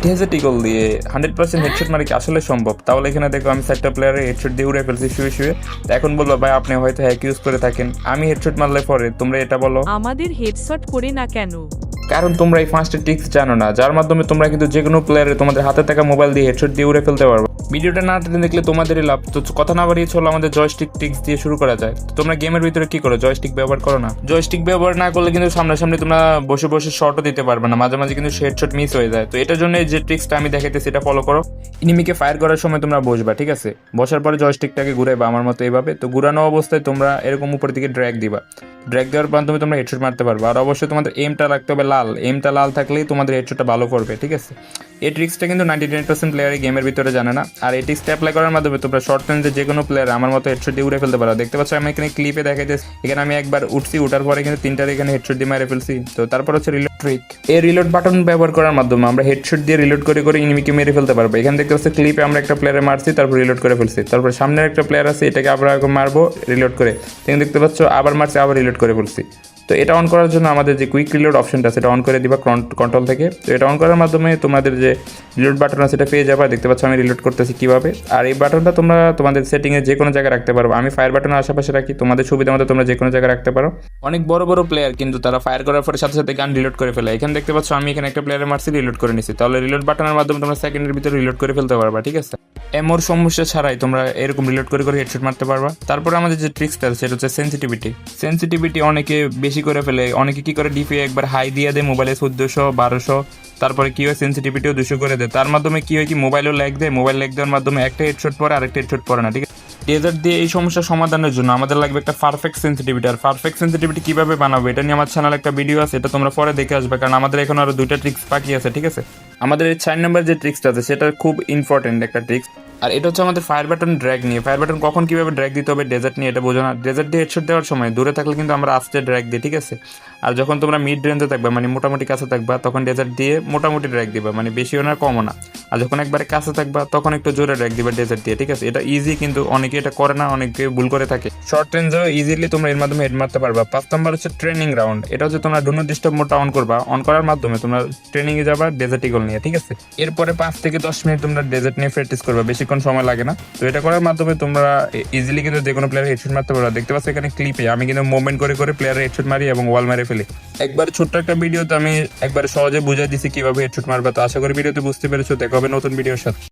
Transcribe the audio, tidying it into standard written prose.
Dessert eagle দিয়ে 100% headshot মারি কি আসলে সম্ভব? তাহলে এখানে দেখো আমি 4টা প্লেয়ারে হেডশট দিয়ে উড়ে ফেলছি শুয়ে শুয়ে। তো এখন বলবো ভাই আপনি হয়তো হ্যাক ইউজ করে থাকেন, আমি হেডশট মারলে পরে তোমরা এটা বলো আমাদের হেডশট করে না কেন? কারণ তোমরা এই ফার্স্ট ট্রিক্স জানো না, যার মাধ্যমে তোমরা কিন্তু যে কোনো প্লেয়ারে তোমাদের হাতে থাকা মোবাইল দিয়ে হেডশট দিয়ে উড়ে ফেলতে পারবে। ভিডিওটা না টেনে দেখলে তোমাদেরই লাভ। তো কথা না বাড়িয়ে চলো আমাদের জয়স্টিক ট্রিক্স দিয়ে শুরু করা যায়। তো তোমরা গেমের ভিতরে কি করো? জয়স্টিক ব্যবহার করো না। জয়স্টিক ব্যবহার না করলে কিন্তু সামনাসামনি তোমরা বসে বসে শটও দিতে পারবে না, মাঝে মাঝে কিন্তু হেডশট মিস হয়ে যায়। তো এটার জন্য যে ট্রিক্সটা আমি দেখাইতেছি এটা ফলো করো। ইনিমিকে ফায়ার করার সময় তোমরা বসবা, ঠিক আছে? বসার পরে জয়স্টিকটাকে ঘুরাইবা আমার মতো এইভাবে। তো ঘুরানো অবস্থায় তোমরা এরকম উপর দিকে ড্র্যাগ দিবা। ড্র্যাগ দেওয়ার মাধ্যমে তোমরা হেডশট মারতে পারবে। আর অবশ্যই তোমাদের এমটা রাখতে হবে লাল, এমটা লাল থাকলেই তোমাদের হেডশটটা ভালো করবে, ঠিক আছে? এই ট্রিক্সটা কিন্তু 99% প্লেয়ারই গেমের ভিতরে জানে না। আর এই ট্রিক্সটা অ্যাপ্লাই করার মাধ্যমে তোমরা শর্ট রেঞ্জে যে কোনো প্লেয়ার আমার মতো হেডশট দিয়ে উড়ে ফেলতে পারো। দেখতে পাচ্ছ আমি এখানে ক্লিপে দেখাইতেছি, এখানে আমি একবার উঠছি, উঠার পরে কিন্তু 3টার এখানে হেডশট দিয়ে মেরে ফেলছি। তো তারপর হচ্ছে রিলোড ট্রিক। এই রিলোড বাটন ব্যবহার করার মাধ্যমে আমরা হেডশট দিয়ে রিলোড করে করে ইনিমিকে মেরে ফেলতে পারবো। এখানে দেখতে পাচ্ছ ক্লিপে আমরা একটা প্লেয়ারে মারছি, তারপর রিলোড করে ফেলছি। তারপর সামনের একটা প্লেয়ার আছে, এটাকে আমরা মারবো রিলোড করে। এখানে দেখতে পাচ্ছ আবার মারছি, আবার রিলোড করে ফেলছি। তো এটা অন করার জন্য আমাদের যে কুইক রিলোড অপশনটা আছে এটা অন করে দিবা কন্ট্রোল থেকে। তো এটা অন করার মাধ্যমে তোমাদের যে রিলোড বাটন আছে সেটা পেয়ে যাবা। দেখতে পাচ্ছ আমি রিলোড করতেছি কীভাবে। আর এই বাটনটা তোমরা তোমাদের সেটিংয়ে যে কোনো জায়গায় রাখতে পারো। আমি ফায়ার বাটনের আশেপাশে রাখি, তোমাদের সুবিধা মতো তোমরা যে কোনো জায়গায় রাখতে পারো। অনেক বড় বড় প্লেয়ার কিন্তু তারা ফায়ার করার পরে সাথে সাথে গান রিলোড করে ফেলে। এখানে দেখতে পাচ্ছ আমি এখানে একটা প্লেয়ারে মারছি, রিলোড করে নিছি। তাহলে রিলোড বাটনের মাধ্যমে তোমরা সেকেন্ডের ভিতরে রিলোড করে ফেলতে পারবা, ঠিক আছে? এমোর সমস্যা ছাড়াই তোমরা এরকম রিলোড করে করে হেডশট মারতে পারবা। তারপরে আমাদের যে ট্রিক্সটা আছে সেটা হচ্ছে সেন্সিটিভিটি অনেকে বেশি করে ফেলে। অনেকে কি করে ডিপি একবার হাই দিয়ে দেয় মোবাইলে 1400 1200, তারপরে কি হয় সেন্সিটিভিটিও 200 করে দেয়। তার মাধ্যমে কি হয় কি মোবাইলও ল্যাগ দেয়, মোবাইল ল্যাগ দেওয়ার মাধ্যমে একটা হেডশট পরে আরেকটা হেডশট পরে না, ঠিক আছে? ডেজার্ট দিয়ে এই সমস্যার সমাধানের জন্য আমাদের লাগবে একটা পারফেক্ট সেন্সিটিভিটি। আর পারফেক্ট সেন্সিটিভিটি কিভাবে বানাবো এটা নিয়ে আমার চ্যানেলে একটা ভিডিও আছে, এটা তোমরা পরে দেখে আসবে, কারণ আমাদের এখন আরো 2টা ট্রিক্স বাকি আছে, ঠিক আছে? আমাদের এই 4 নম্বর যে ট্রিক্সটা আছে সেটা খুব ইম্পর্টেন্ট একটা ট্রিক্স। আর এটা হচ্ছে আমাদের ফায়ার বাটন ড্র্যাগ নিয়ে। ফায়ার বাটন কখন কিভাবে ড্র্যাগ দিতে হবে ডেজার্ট নিয়ে এটা বোঝো না। ডেজার্ট দিয়ে হেডশট দেওয়ার সময় দূরে থাকলে কিন্তু আমরা আস্তে ড্র্যাগ দিই, ঠিক আছে? আর যখন তোমরা মিড রেঞ্জে থাকবা মানে মোটামুটি কাছে থাকবা তখন ডেজার্ট দিয়ে মোটামুটি ড্র্যাগ দিবা, মানে বেশিও না কমও না। আর যখন একবারে কাছে থাকবা তখন একটু জোরে ড্র্যাগ দিবা ডেজার্ট দিয়ে, ঠিক আছে? এটা ইজি, কিন্তু অনেকে এটা করে না, অনেকে ভুল করে থাকে। শর্ট রেঞ্জেও ইজিলি তোমরা এর মাধ্যমে হেড মারতে পারবা। 5 নম্বর হচ্ছে ট্রেনিং রাউন্ড। এটা হচ্ছে তোমরা ডু নট ডিস্টার্ব মোডটা অন করবা। অন করার মাধ্যমে তোমরা ট্রেনিংয়ে যাবা ডেজার্ট ইগল নিয়ে, ঠিক আছে? এরপরে 5 থেকে 10 মিনিট তোমরা ডেজার্ট নিয়ে প্র্যাকটিস করবা, বেশিক্ষণ সময় লাগে না। তো এটা করার মাধ্যমে তোমরা ইজিলি কিন্তু যে কোনো প্লেয়ার হেডশট মারতে পারবা। দেখতে পাচ্ছ এখানে ক্লিপে আমি কিন্তু মুভমেন্ট করে করে প্লেয়ারের হেডশট মারি এবং ওয়াল মেরে ফেলি। একবার ছোট্ট একটা ভিডিওতে আমি একবার সহজে বুঝাই দিছি কিভাবে হেডশট মারবা। তো আশা করি ভিডিওতে বুঝতে পেরেছো। দেখা হবে নতুন ভিডিওর সাথে।